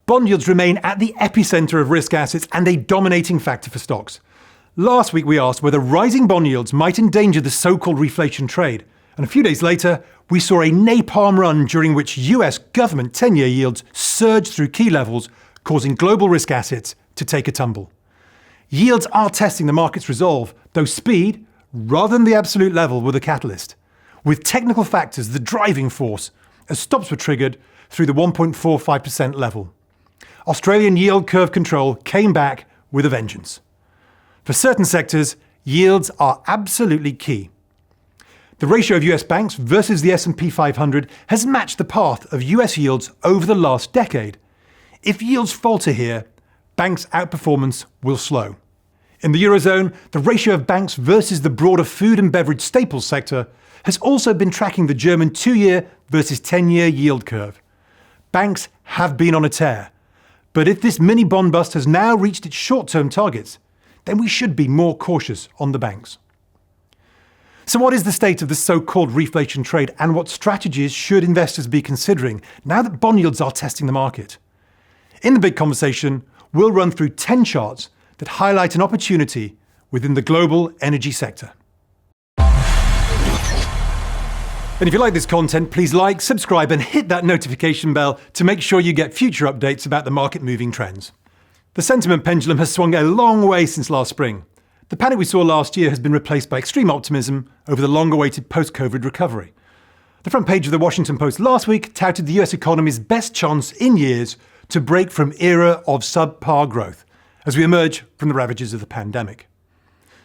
Bond yields remain at the epicenter of risk assets and a dominating factor for stocks. Last week we asked whether rising bond yields might endanger the so-called reflation trade. And a few days later, we saw a napalm run during which US government 10-year yields surged through key levels, causing global risk assets to take a tumble. Yields are testing the market's resolve, though speed, rather than the absolute level, were the catalyst, with technical factors the driving force, as stops were triggered through the 1.45% level. Australian yield curve control came back with a vengeance. For certain sectors, yields are absolutely key. The ratio of US banks versus the S&P 500 has matched the path of US yields over the last decade. If yields falter here, banks' outperformance will slow. In the Eurozone, the ratio of banks versus the broader food and beverage staples sector has also been tracking the German 2-year versus 10-year yield curve. Banks have been on a tear. But if this mini bond bust has now reached its short-term targets, then we should be more cautious on the banks. So what is the state of the so-called reflation trade, and what strategies should investors be considering now that bond yields are testing the market? In the big conversation, we'll run through 10 charts that highlight an opportunity within the global energy sector. And if you like this content, please like, subscribe and hit that notification bell to make sure you get future updates about the market moving trends. The sentiment pendulum has swung a long way since last spring. The panic we saw last year has been replaced by extreme optimism over the long-awaited post-COVID recovery. The front page of the Washington Post last week touted the US economy's best chance in years to break from era of subpar growth as we emerge from the ravages of the pandemic.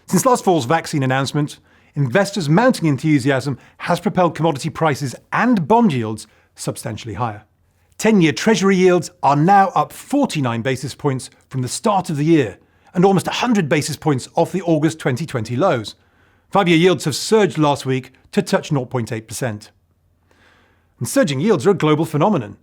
Since last fall's vaccine announcement, investors' mounting enthusiasm has propelled commodity prices and bond yields substantially higher. 10-year Treasury yields are now up 49 basis points from the start of the year and almost 100 basis points off the August 2020 lows. 5-year yields have surged last week to touch 0.8%. And surging yields are a global phenomenon.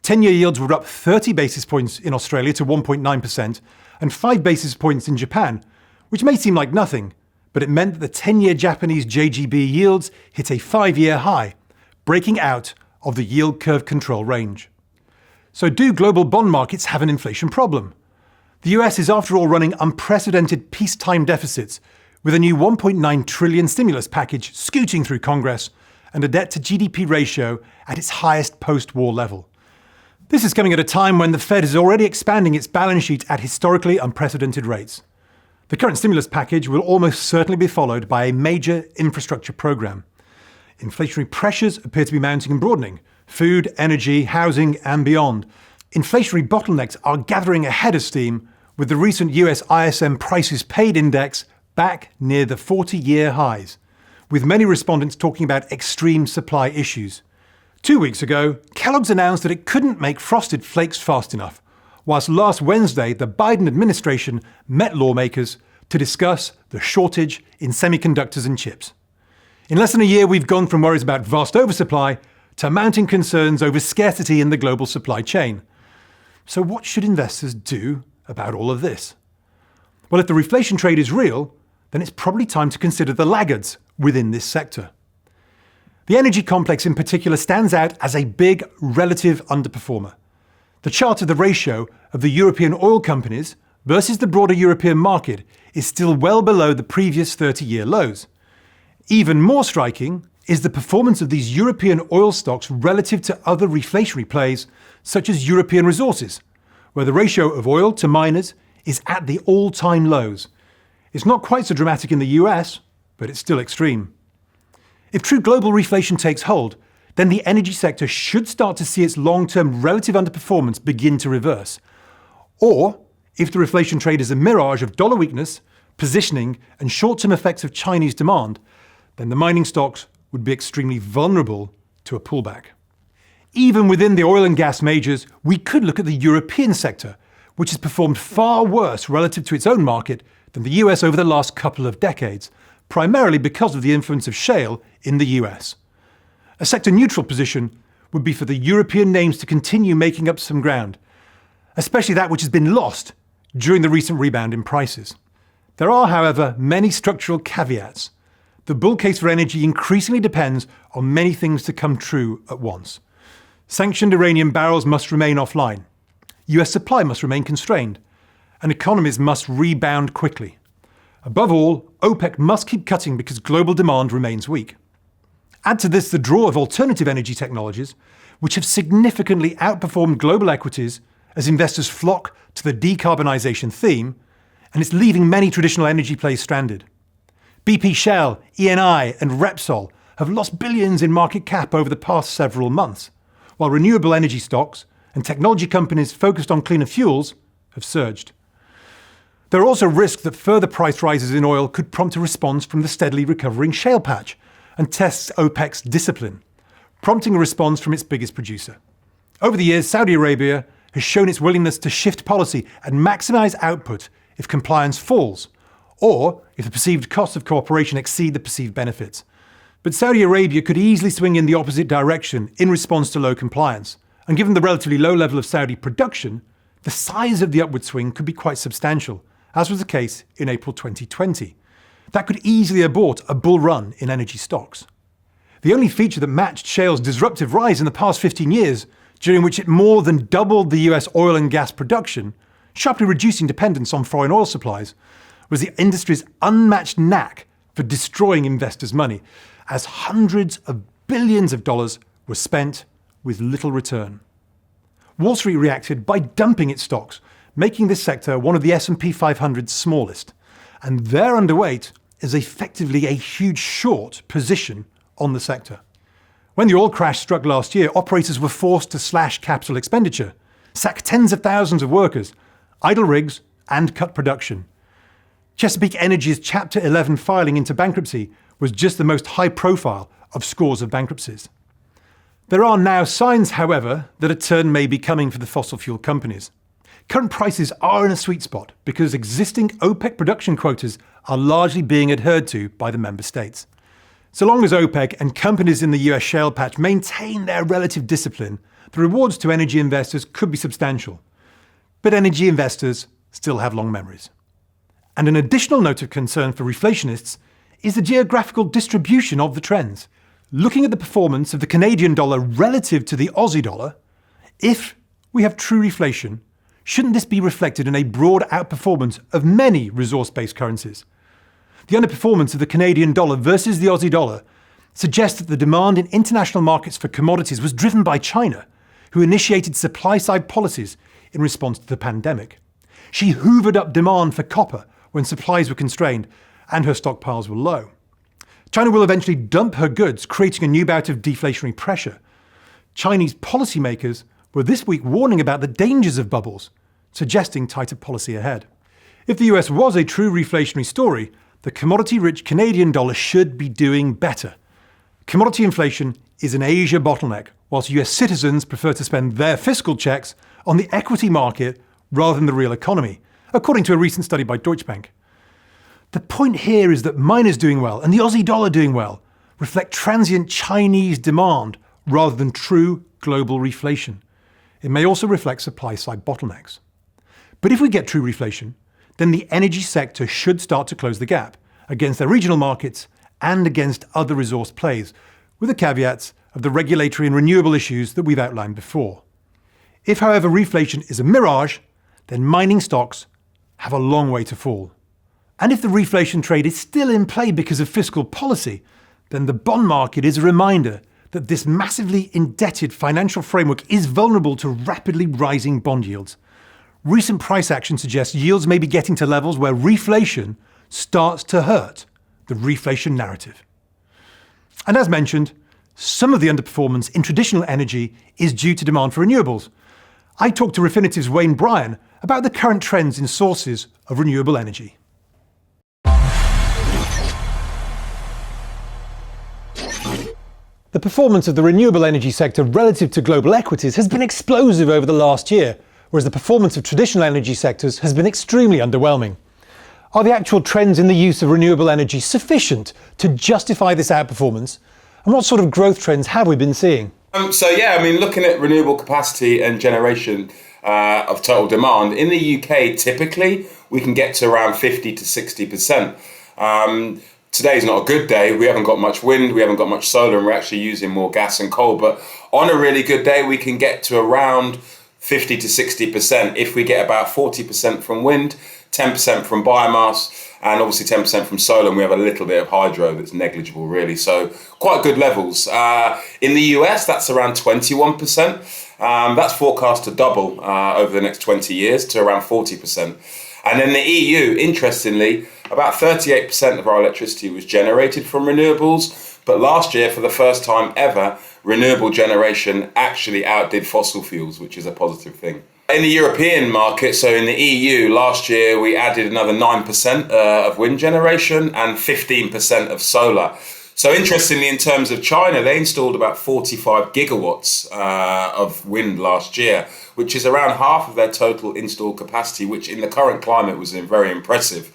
10-year yields were up 30 basis points in Australia to 1.9% and 5 basis points in Japan, which may seem like nothing, but it meant that the 10-year Japanese JGB yields hit a 5-year high, breaking out of the yield curve control range. So do global bond markets have an inflation problem? The US is after all running unprecedented peacetime deficits, with a new $1.9 trillion stimulus package scooting through Congress and a debt-to-GDP ratio at its highest post-war level. This is coming at a time when the Fed is already expanding its balance sheet at historically unprecedented rates. The current stimulus package will almost certainly be followed by a major infrastructure program. Inflationary pressures appear to be mounting and broadening: food, energy, housing, and beyond. Inflationary bottlenecks are gathering ahead of steam, with the recent US ISM Prices Paid Index back near the 40-year highs, with many respondents talking about extreme supply issues. 2 weeks ago, Kellogg's announced that it couldn't make Frosted Flakes fast enough, whilst last Wednesday the Biden administration met lawmakers to discuss the shortage in semiconductors and chips. In less than a year, we've gone from worries about vast oversupply to mounting concerns over scarcity in the global supply chain. So what should investors do about all of this? Well, if the reflation trade is real, then it's probably time to consider the laggards within this sector. The energy complex in particular stands out as a big relative underperformer. The chart of the ratio of the European oil companies versus the broader European market is still well below the previous 30-year lows. Even more striking is the performance of these European oil stocks relative to other reflationary plays, such as European resources, where the ratio of oil to miners is at the all-time lows. It's not quite so dramatic in the US, but it's still extreme. If true global reflation takes hold, then the energy sector should start to see its long-term relative underperformance begin to reverse. Or, if the reflation trade is a mirage of dollar weakness, positioning, and short-term effects of Chinese demand, then the mining stocks would be extremely vulnerable to a pullback. Even within the oil and gas majors, we could look at the European sector, which has performed far worse relative to its own market than the US over the last couple of decades, primarily because of the influence of shale in the US. A sector-neutral position would be for the European names to continue making up some ground, especially that which has been lost during the recent rebound in prices. There are, however, many structural caveats. The bull case for energy increasingly depends on many things to come true at once. Sanctioned Iranian barrels must remain offline. US supply must remain constrained, and economies must rebound quickly. Above all, OPEC must keep cutting because global demand remains weak. Add to this the draw of alternative energy technologies, which have significantly outperformed global equities as investors flock to the decarbonisation theme, and it's leaving many traditional energy plays stranded. BP Shell, ENI and Repsol have lost billions in market cap over the past several months, while renewable energy stocks and technology companies focused on cleaner fuels have surged. There are also risks that further price rises in oil could prompt a response from the steadily recovering shale patch and tests OPEC's discipline, prompting a response from its biggest producer. Over the years, Saudi Arabia has shown its willingness to shift policy and maximise output if compliance falls, or if the perceived costs of cooperation exceed the perceived benefits. But Saudi Arabia could easily swing in the opposite direction in response to low compliance, and given the relatively low level of Saudi production, the size of the upward swing could be quite substantial, as was the case in April 2020. That could easily abort a bull run in energy stocks. The only feature that matched shale's disruptive rise in the past 15 years, during which it more than doubled the US oil and gas production, sharply reducing dependence on foreign oil supplies, was the industry's unmatched knack for destroying investors' money, as hundreds of billions of dollars were spent with little return. Wall Street reacted by dumping its stocks, making this sector one of the S&P 500's smallest, and their underweight is effectively a huge short position on the sector. When the oil crash struck last year, operators were forced to slash capital expenditure, sack tens of thousands of workers, idle rigs, and cut production. Chesapeake Energy's Chapter 11 filing into bankruptcy was just the most high profile of scores of bankruptcies. There are now signs, however, that a turn may be coming for the fossil fuel companies. Current prices are in a sweet spot because existing OPEC production quotas are largely being adhered to by the member states. So long as OPEC and companies in the US shale patch maintain their relative discipline, the rewards to energy investors could be substantial. But energy investors still have long memories. And an additional note of concern for reflationists is the geographical distribution of the trends. Looking at the performance of the Canadian dollar relative to the Aussie dollar, if we have true reflation, shouldn't this be reflected in a broad outperformance of many resource-based currencies? The underperformance of the Canadian dollar versus the Aussie dollar suggests that the demand in international markets for commodities was driven by China, who initiated supply-side policies in response to the pandemic. She hoovered up demand for copper when supplies were constrained and her stockpiles were low. China will eventually dump her goods, creating a new bout of deflationary pressure. Chinese policymakers were this week warning about the dangers of bubbles, suggesting tighter policy ahead. If the US was a true reflationary story, the commodity-rich Canadian dollar should be doing better. Commodity inflation is an Asia bottleneck, whilst US citizens prefer to spend their fiscal checks on the equity market rather than the real economy, according to a recent study by Deutsche Bank. The point here is that miners doing well and the Aussie dollar doing well reflect transient Chinese demand rather than true global reflation. It may also reflect supply-side bottlenecks. But if we get true reflation, then the energy sector should start to close the gap against their regional markets and against other resource plays, with the caveats of the regulatory and renewable issues that we've outlined before. If, however, reflation is a mirage, then mining stocks have a long way to fall. And if the reflation trade is still in play because of fiscal policy, then the bond market is a reminder that this massively indebted financial framework is vulnerable to rapidly rising bond yields. Recent price action suggests yields may be getting to levels where reflation starts to hurt the reflation narrative. And as mentioned, some of the underperformance in traditional energy is due to demand for renewables. I talked to Refinitiv's Bryan about the current trends in sources of renewable energy. The performance of the renewable energy sector relative to global equities has been explosive over the last year, whereas the performance of traditional energy sectors has been extremely underwhelming. Are the actual trends in the use of renewable energy sufficient to justify this outperformance? And what sort of growth trends have we been seeing? Looking at renewable capacity and generation of total demand, in the UK, typically, we can get to around 50 to 60%. Today's not a good day. We haven't got much wind, we haven't got much solar, and we're actually using more gas and coal. But on a really good day, we can get to around 50 to 60% if we get about 40% from wind, 10% from biomass, and obviously 10% from solar, and we have a little bit of hydro that's negligible, really. So quite good levels. In the US, that's around 21%. That's forecast to double over the next 20 years to around 40%. And in the EU, interestingly, about 38% of our electricity was generated from renewables. But last year, for the first time ever, renewable generation actually outdid fossil fuels, which is a positive thing. In the European market, so in the EU, last year we added another 9% of wind generation and 15% of solar. So interestingly, in terms of China, they installed about 45 gigawatts of wind last year, which is around half of their total installed capacity, which in the current climate was very impressive.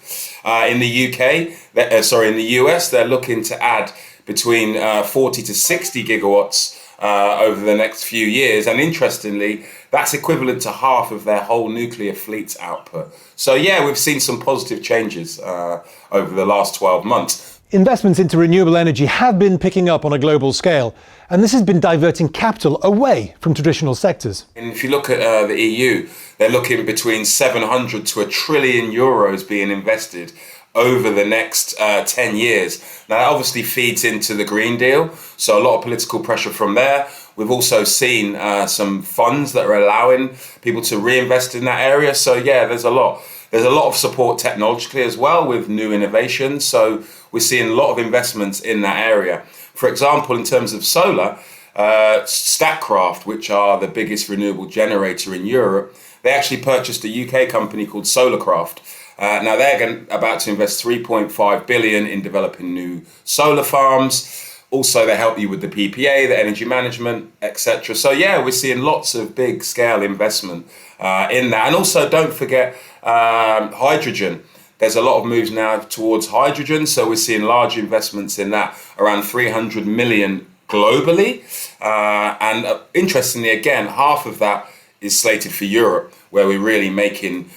In the in the US, they're looking to add between 40 to 60 gigawatts over the next few years. And interestingly, that's equivalent to half of their whole nuclear fleet's output. So yeah, we've seen some positive changes over the last 12 months. Investments into renewable energy have been picking up on a global scale, and this has been diverting capital away from traditional sectors. And if you look at the EU, they're looking between 700 to €1 trillion being invested over the next 10 years. Now, that obviously feeds into the Green Deal, so a lot of political pressure from there. We've also seen some funds that are allowing people to reinvest in that area. So yeah, there's a lot. There's a lot of support technologically as well with new innovations. So we're seeing a lot of investments in that area. For example, in terms of solar, Statkraft, which are the biggest renewable generator in Europe, they actually purchased a UK company called Solarcraft. Now they're about to invest 3.5 billion in developing new solar farms. Also, they help you with the PPA, the energy management, etc. So yeah, we're seeing lots of big scale investment in that. And also, don't forget hydrogen. There's a lot of moves now towards hydrogen. So we're seeing large investments in that, around 300 million globally. And interestingly, again, half of that is slated for Europe, where we're really making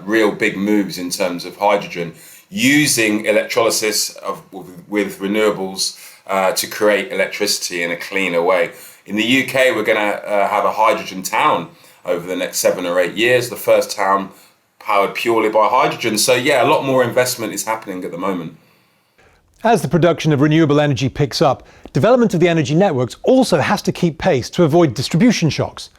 real big moves in terms of hydrogen, using electrolysis with renewables to create electricity in a cleaner way. In the UK, we're going to have a hydrogen town over the next 7 or 8 years, the first town powered purely by hydrogen. So yeah, a lot more investment is happening at the moment. As the production of renewable energy picks up, development of the energy networks also has to keep pace to avoid distribution shocks.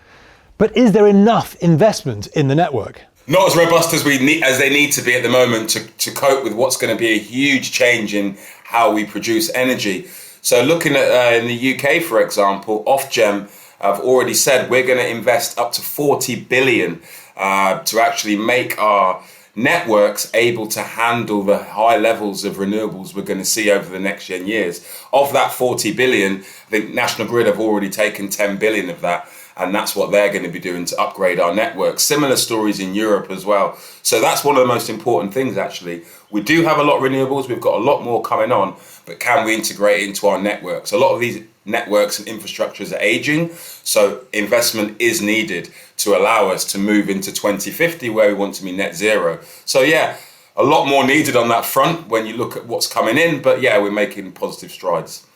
But is there enough investment in the network? Not as robust as they need to be at the moment to cope with what's going to be a huge change in how we produce energy. So looking at in the UK, for example, Ofgem have already said we're going to invest up to 40 billion to actually make our networks able to handle the high levels of renewables we're going to see over the next 10 years. Of that 40 billion, I think National Grid have already taken 10 billion of that. And that's what they're going to be doing to upgrade our network. Similar stories in Europe as well. So that's one of the most important things, actually. We do have a lot of renewables. We've got a lot more coming on. But can we integrate it into our networks? A lot of these networks and infrastructures are aging. So investment is needed to allow us to move into 2050, where we want to be net zero. So yeah, a lot more needed on that front when you look at what's coming in. But yeah, we're making positive strides.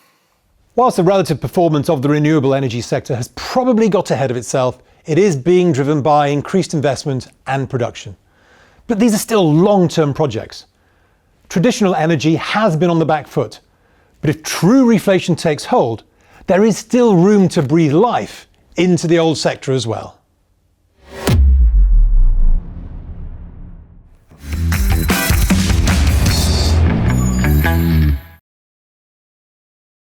Whilst the relative performance of the renewable energy sector has probably got ahead of itself, it is being driven by increased investment and production. But these are still long-term projects. Traditional energy has been on the back foot, but if true reflation takes hold, there is still room to breathe life into the old sector as well.